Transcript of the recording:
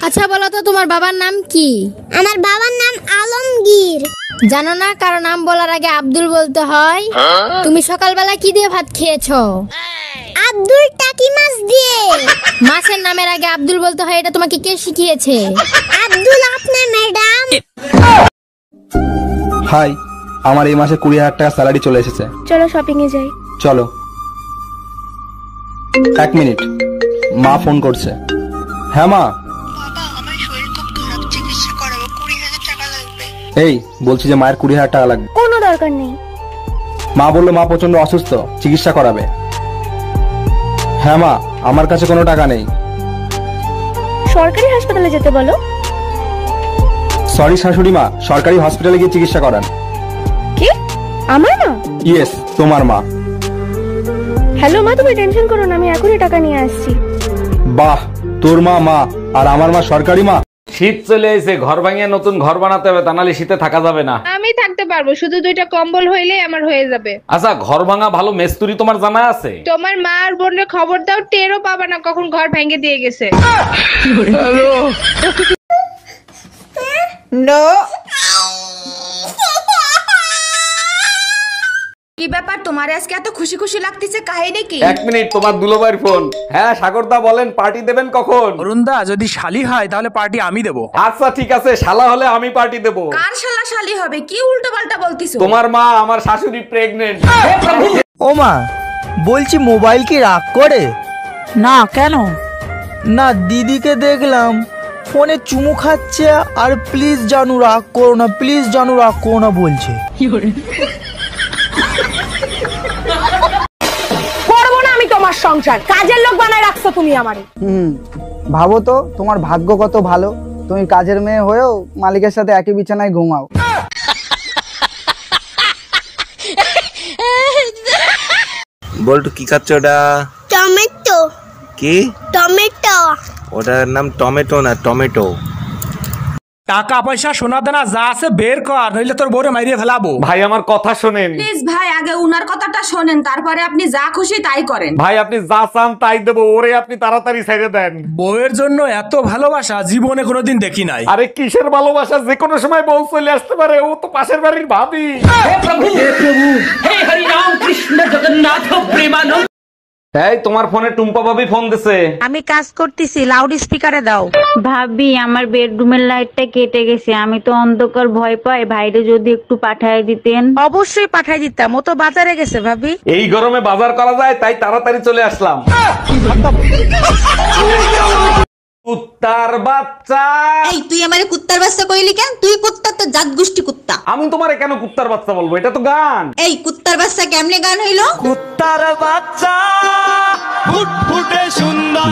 আচ্ছা বলো তো তোমার বাবার নাম কি? আমার বাবার নাম আলমগীর। জানো না কারো নাম বলার আগে আব্দুল বলতে হয়? তুমি সকালবেলা কি দিয়ে ভাত খেয়েছো? আব্দুল টাকি মাছ দিয়ে। মাছের নামের আগে আব্দুল বলতে হয়, এটা তোমাকে কে শিখিয়েছে? আব্দুল আপনার ম্যাডাম। হাই, আমার এই মাসে 20,000 টাকা স্যালারি চলে এসেছে। চলো শপিং এ যাই। চলো। 1 মিনিট, মা ফোন করছে। হ্যাঁ মা। বাবা, আমার শরীর খুব খারাপ, চিকিৎসা করাবো, 20,000 টাকা লাগবে। এই বলছি যে মায়ের 20,000 টাকা লাগবে। কোনো দরকার নেই। মা বললো মা প্রচন্ড অসুস্থ, চিকিৎসা করাবে। হ্যাঁ মা, আমার কাছে কোনো টাকা নেই। সরকারি হাসপাতালে যেতে বলো। সরি শাশুড়ি মা, সরকারি হসপিটালে গিয়ে চিকিৎসা করান। কি? আমার মা? ইয়েস, তোমার মা। হ্যালো মা, তুমি টেনশন করো না, আমি এখনই টাকা নিয়ে আসছি। বাহ, তোর মা মা আর আমার মা সরকারি মা। শীত চলে এসে, ঘর ভাঙিয়ে নতুন ঘর বানাতে হবে, তা নাহলে শীতে থাকা যাবে না। আমি থাকতে পারবো, শুধু 2টা কম্বল হইলেই আমার হয়ে যাবে। আচ্ছা, ঘর ভাঙা ভালো মিস্ত্রি তোমার জানা আছে? তোমার মা আর বোনের খবর দাও, টেরও পাবা না কখন ঘর ভেঙে দিয়ে গেছে। নো। কি ব্যাপার, তোমার আজকে এত খুশি খুশি লাগতেছে, কাহিনী কি? 1 মিনিট, তোমার দুলোবাইর ফোন। হ্যাঁ সাগরদা বলেন, পার্টি দেবেন কখন? অরুণদা, যদি শালি হয় তাহলে পার্টি আমি দেবো। আচ্ছা ঠিক আছে, শালা হলে আমি পার্টি দেব। কার শালা শালি হবে? কি উল্টো পাল্টা বলতিছো? তোমার মা, আমার শাশুড়ি প্রেগনেন্ট। ও মা, বলছি মোবাইল কি রাগ করে? না, কেন? না, দিদিকে দেখলাম ফোনে চুমু খাচ্ছে আর প্লিজ জানু রাগ করো না, প্লিজ জানু রাগ করো না বলছে। করবো না আমি তোমার সংসার, কাজের লোক বানায় রাখছো তুমি আমারে। ভাবো তো তোমার ভাগ্য কত ভালো, তুমি কাজের মেয়ে হয়েও মালিকের সাথে একই বিছানায় ঘুমাও। বলটু কি খাচ্ছ ওটা? টমেটো। কি? টমেটো। ওটার নাম টমেটো না, টমেটো। টাকা পয়সা সোনা দানা যা আছে বের কর, নইলে তোর বউরে মাইরিয়ে ফেলাবো। ভাই আমার কথা শোনেন। প্লিজ ভাই, আগে উনার কথাটা শোনেন, তারপরে আপনি যা খুশি তাই করেন। ভাই আপনি যা চান তাই দেবো, ওরে আপনি তাড়াতাড়ি ছেড়ে দেন। বউয়ের জন্য এত ভালোবাসা জীবনে কোনোদিন দেখি নাই। আরে কিসের ভালোবাসা, যে কোনো সময় বউ চলে আসতে পারে, ও তো পাশের বাড়ির ভাবি। এই তোমার ফোনে টুম্পা ভাবি ফোন দিছে। আমি কাজ করতেছি, লাউড স্পিকারে দাও। ভাবি, আমার বেডরুমের লাইটটা কেটে গেছে, আমি তো অন্ধকার ভয় পাই, ভাইরে যদি একটু পাঠায় দিতেন। অবশ্যই পাঠাই দিতাম, ও তো বাজারে গেছে ভাবি। এই গরমে বাজার করা যায়, তাই তাড়াতাড়ি চলে আসলাম। কুত্তার বাচ্চা। এই তুই আমারে কুত্তার বাচ্চা কইলি কেন? তুই কুত্তা তো জাত গোষ্ঠী কুত্তা। আমি তোমারে কেন কুত্তার বাচ্চা বলবো? এটা তো গান। এই কুত্তার বাচ্চা কেমনে গান হইলো? কুত্তার বাচ্চা ফুটফুটে সুন্দর।